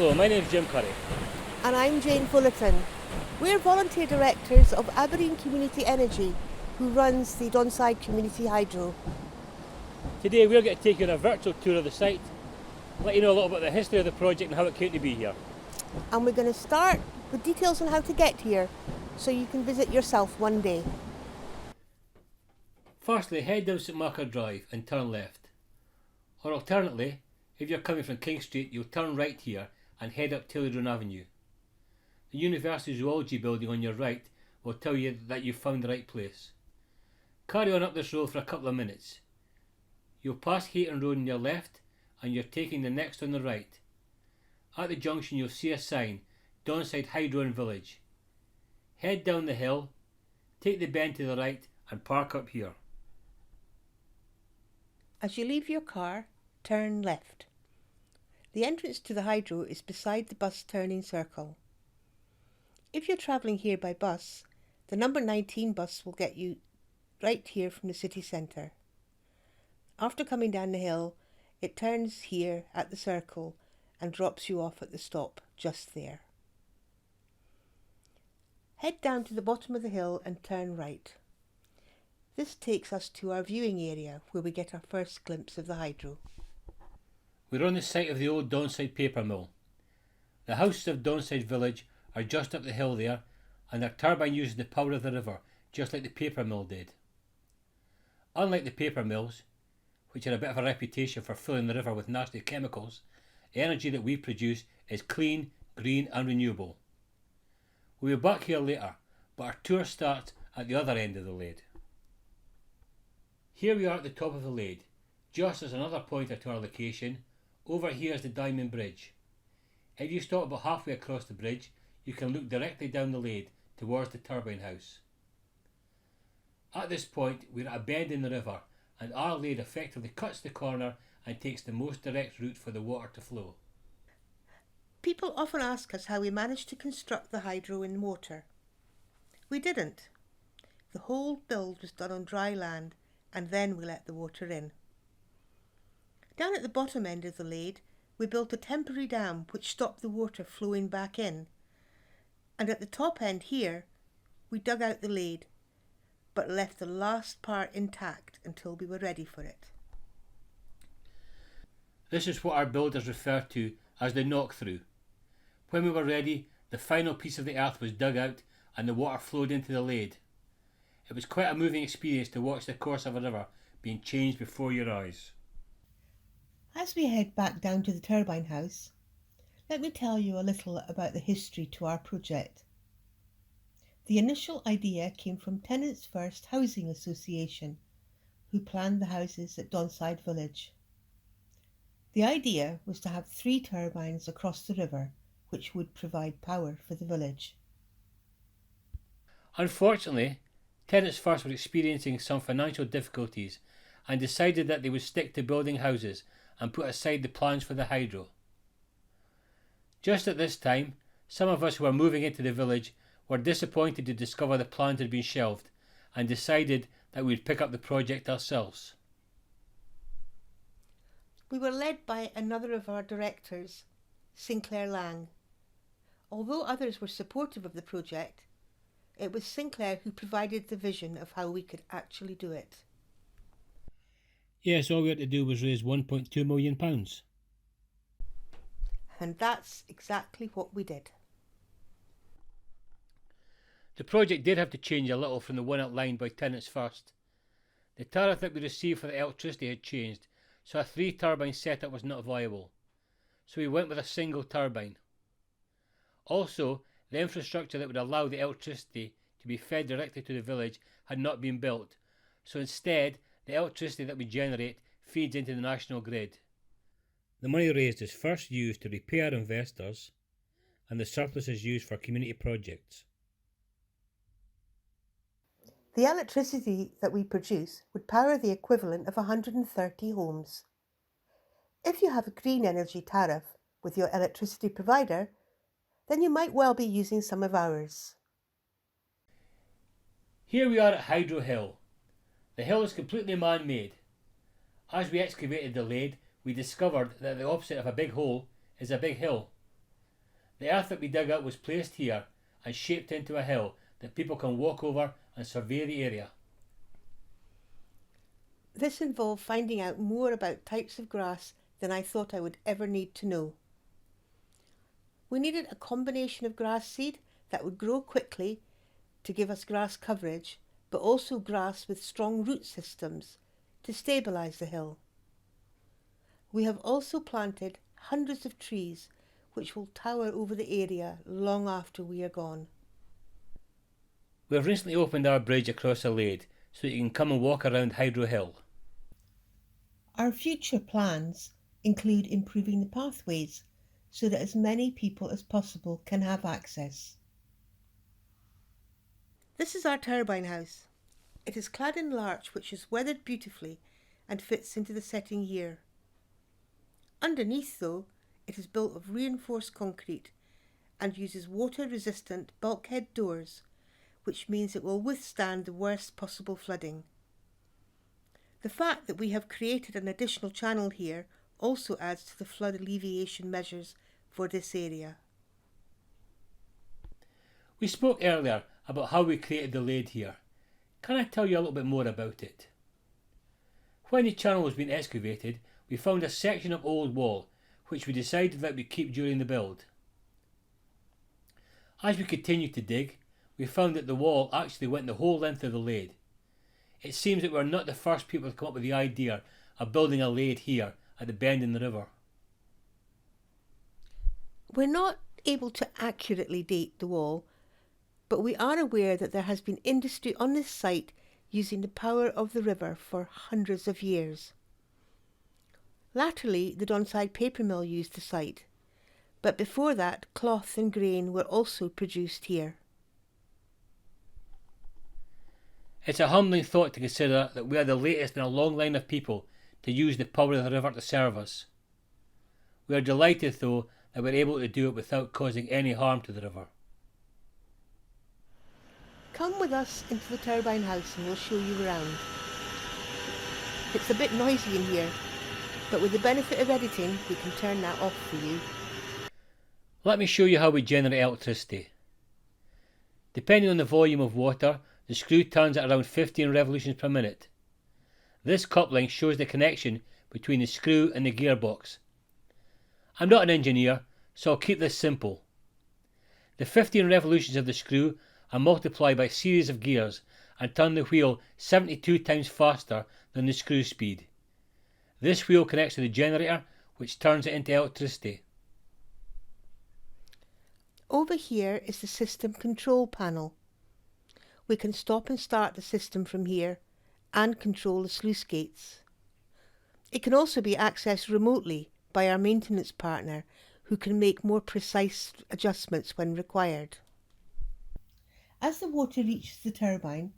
Hello, my name is Jim Currie. And I'm Jane Fullerton. We're volunteer directors of Aberdeen Community Energy, who runs the Donside Community Hydro. Today we're going to take you on a virtual tour of the site, let you know a little about the history of the project and how it came to be here. And we're going to start with details on how to get here, so you can visit yourself one day. Firstly, head down St Marker Drive and turn left. Or alternately, if you're coming from King Street, you'll turn right here and head up Taylor Avenue. The University Zoology building on your right will tell you that you've found the right place. Carry on up this road for a couple of minutes. You'll pass Hayton Road on your left and you're taking the next on the right. At the junction you'll see a sign, Donside Hydro and Village. Head down the hill, take the bend to the right and park up here. As you leave your car, turn left. The entrance to the hydro is beside the bus turning circle. If you're travelling here by bus, the number 19 bus will get you right here from the city centre. After coming down the hill, it turns here at the circle and drops you off at the stop just there. Head down to the bottom of the hill and turn right. This takes us to our viewing area where we get our first glimpse of the hydro. We're on the site of the old Donside paper mill. The houses of Donside village are just up the hill there, and their turbine uses the power of the river, just like the paper mill did. Unlike the paper mills, which had a bit of a reputation for filling the river with nasty chemicals, the energy that we produce is clean, green and renewable. We'll be back here later, but our tour starts at the other end of the Lade. Here we are at the top of the Lade. Just as another pointer to our location, over here is the Diamond Bridge. If you stop about halfway across the bridge, you can look directly down the Lade towards the turbine house. At this point, we're at a bend in the river, and our Lade effectively cuts the corner and takes the most direct route for the water to flow. People often ask us how we managed to construct the hydro in water. We didn't. The whole build was done on dry land, and then we let the water in. Down at the bottom end of the Lade, we built a temporary dam which stopped the water flowing back in. And at the top end here, we dug out the Lade, but left the last part intact until we were ready for it. This is what our builders refer to as the knock-through. When we were ready, the final piece of the earth was dug out and the water flowed into the Lade. It was quite a moving experience to watch the course of a river being changed before your eyes. As we head back down to the turbine house, let me tell you a little about the history to our project. The initial idea came from Tenants First Housing Association, who planned the houses at Donside Village. The idea was to have 3 turbines across the river, which would provide power for the village. Unfortunately, Tenants First were experiencing some financial difficulties and decided that they would stick to building houses and put aside the plans for the hydro. Just at this time, some of us who were moving into the village were disappointed to discover the plans had been shelved and decided that we would pick up the project ourselves. We were led by another of our directors, Sinclair Lang. Although others were supportive of the project, it was Sinclair who provided the vision of how we could actually do it. Yes, all we had to do was raise £1.2 million. And that's exactly what we did. The project did have to change a little from the one outlined by Tenants First. The tariff that we received for the electricity had changed, so a 3-turbine setup was not viable. So we went with a single turbine. Also, the infrastructure that would allow the electricity to be fed directly to the village had not been built, so instead the electricity that we generate feeds into the national grid. The money raised is first used to repay our investors, and the surplus is used for community projects. The electricity that we produce would power the equivalent of 130 homes. If you have a green energy tariff with your electricity provider, then you might well be using some of ours. Here we are at Hydro Hill. The hill is completely man-made. As we excavated the Lade, we discovered that the opposite of a big hole is a big hill. The earth that we dug up was placed here and shaped into a hill that people can walk over and survey the area. This involved finding out more about types of grass than I thought I would ever need to know. We needed a combination of grass seed that would grow quickly to give us grass coverage, but also grass with strong root systems to stabilise the hill. We have also planted hundreds of trees which will tower over the area long after we are gone. We have recently opened our bridge across the Lade so that you can come and walk around Hydro Hill. Our future plans include improving the pathways so that as many people as possible can have access. This is our turbine house. It is clad in larch which is weathered beautifully and fits into the setting year. Underneath, though, it is built of reinforced concrete and uses water-resistant bulkhead doors, which means it will withstand the worst possible flooding. The fact that we have created an additional channel here also adds to the flood alleviation measures for this area. We spoke earlier about how we created the Lade here. Can I tell you a little bit more about it? When the channel was being excavated, we found a section of old wall which we decided that we'd keep during the build. As we continued to dig, we found that the wall actually went the whole length of the Lade. It seems that we're not the first people to come up with the idea of building a Lade here at the bend in the river. We're not able to accurately date the wall, but we are aware that there has been industry on this site using the power of the river for hundreds of years. Latterly, the Donside paper mill used the site, but before that, cloth and grain were also produced here. It's a humbling thought to consider that we are the latest in a long line of people to use the power of the river to serve us. We are delighted, though, that we're able to do it without causing any harm to the river. Come with us into the turbine house and we'll show you around. It's a bit noisy in here, but with the benefit of editing, we can turn that off for you. Let me show you how we generate electricity. Depending on the volume of water, the screw turns at around 15 revolutions per minute. This coupling shows the connection between the screw and the gearbox. I'm not an engineer, so I'll keep this simple. The 15 revolutions of the screw are multiplied by a series of gears and turn the wheel 72 times faster than the screw speed. This wheel connects to the generator, which turns it into electricity. Over here is the system control panel. We can stop and start the system from here and control the sluice gates. It can also be accessed remotely by our maintenance partner, who can make more precise adjustments when required. As the water reaches the turbine,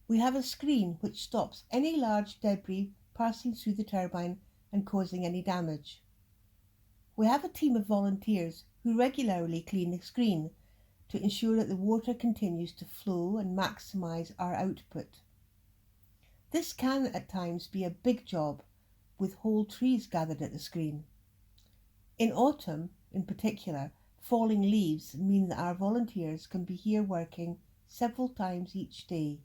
we have a screen which stops any large debris passing through the turbine and causing any damage. We have a team of volunteers who regularly clean the screen to ensure that the water continues to flow and maximise our output. This can at times be a big job, with whole trees gathered at the screen. In autumn, in particular, falling leaves mean that our volunteers can be here working several times each day.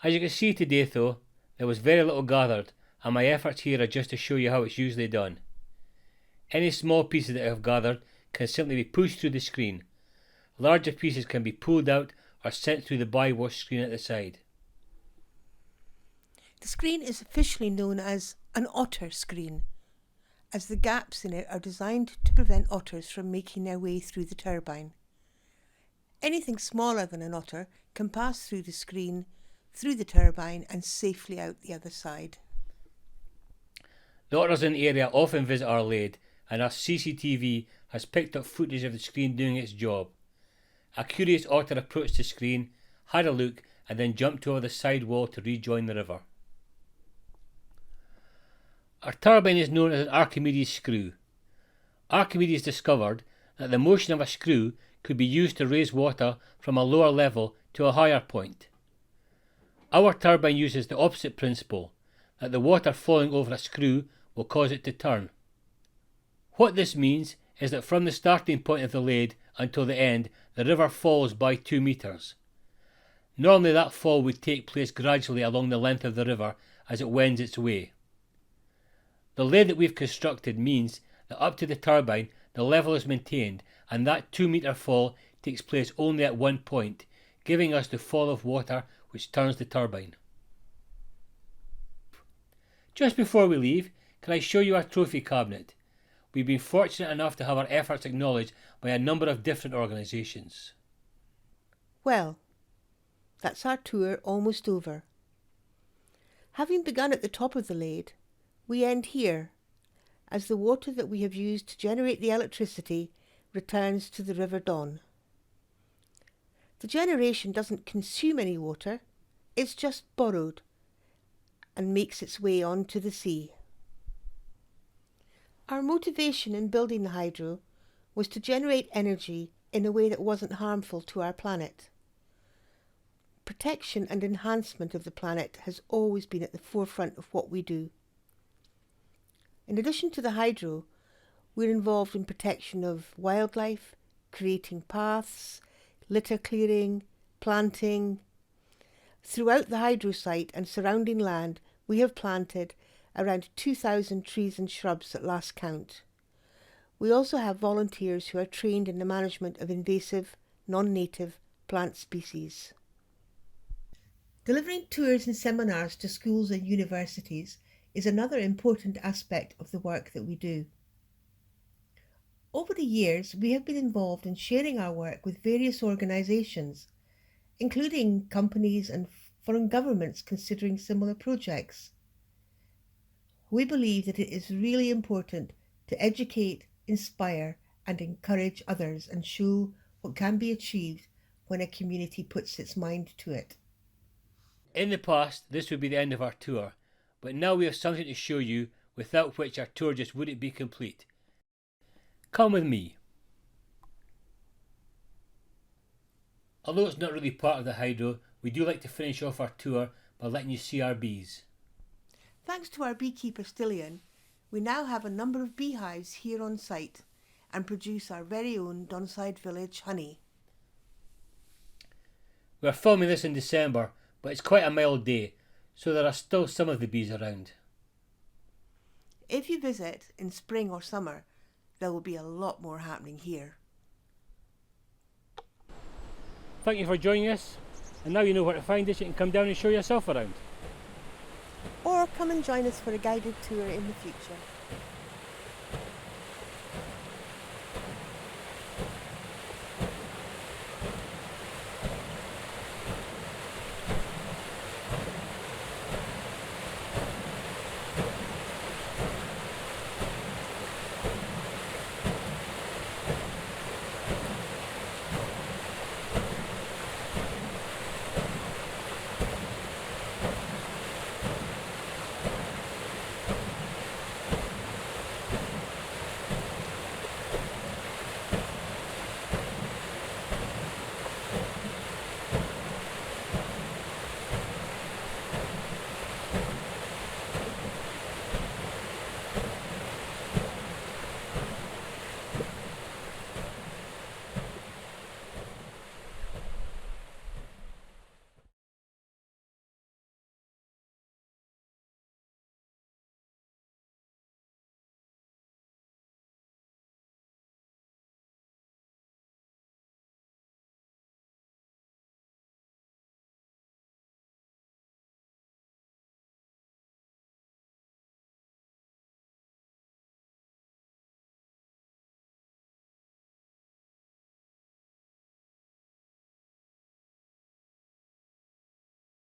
As you can see today, though, there was very little gathered, and my efforts here are just to show you how it's usually done. Any small pieces that I have gathered can simply be pushed through the screen. Larger pieces can be pulled out or sent through the bywash screen at the side. The screen is officially known as an otter screen, as the gaps in it are designed to prevent otters from making their way through the turbine. Anything smaller than an otter can pass through the screen, through the turbine and safely out the other side. The otters in the area often visit our Lade, and our CCTV has picked up footage of the screen doing its job. A curious otter approached the screen, had a look, and then jumped over the side wall to rejoin the river. Our turbine is known as an Archimedes screw. Archimedes discovered that the motion of a screw could be used to raise water from a lower level to a higher point. Our turbine uses the opposite principle, that the water falling over a screw will cause it to turn. What this means is that from the starting point of the lade until the end, the river falls by 2 metres. Normally that fall would take place gradually along the length of the river as it wends its way. The lade that we've constructed means that up to the turbine the level is maintained, and that 2 metre fall takes place only at one point, giving us the fall of water which turns the turbine. Just before we leave, can I show you our trophy cabinet? We've been fortunate enough to have our efforts acknowledged by a number of different organisations. Well, that's our tour almost over. Having begun at the top of the lade, we end here, as the water that we have used to generate the electricity returns to the River Don. The generation doesn't consume any water, it's just borrowed and makes its way onto the sea. Our motivation in building the hydro was to generate energy in a way that wasn't harmful to our planet. Protection and enhancement of the planet has always been at the forefront of what we do. In addition to the hydro, we're involved in protection of wildlife, creating paths, litter clearing, planting. Throughout the hydro site and surrounding land, we have planted around 2,000 trees and shrubs at last count. We also have volunteers who are trained in the management of invasive, non-native plant species. Delivering tours and seminars to schools and universities is another important aspect of the work that we do. Over the years, we have been involved in sharing our work with various organisations, including companies and foreign governments considering similar projects. We believe that it is really important to educate, inspire and encourage others and show what can be achieved when a community puts its mind to it. In the past, this would be the end of our tour, but now we have something to show you without which our tour just wouldn't be complete. Come with me. Although it's not really part of the hydro, we do like to finish off our tour by letting you see our bees. Thanks to our beekeeper Stillian, we now have a number of beehives here on site and produce our very own Donside village honey. We are filming this in December, but it's quite a mild day, so there are still some of the bees around. If you visit in spring or summer, there will be a lot more happening here. Thank you for joining us, and now you know where to find us. You can come down and show yourself around. Or come and join us for a guided tour in the future.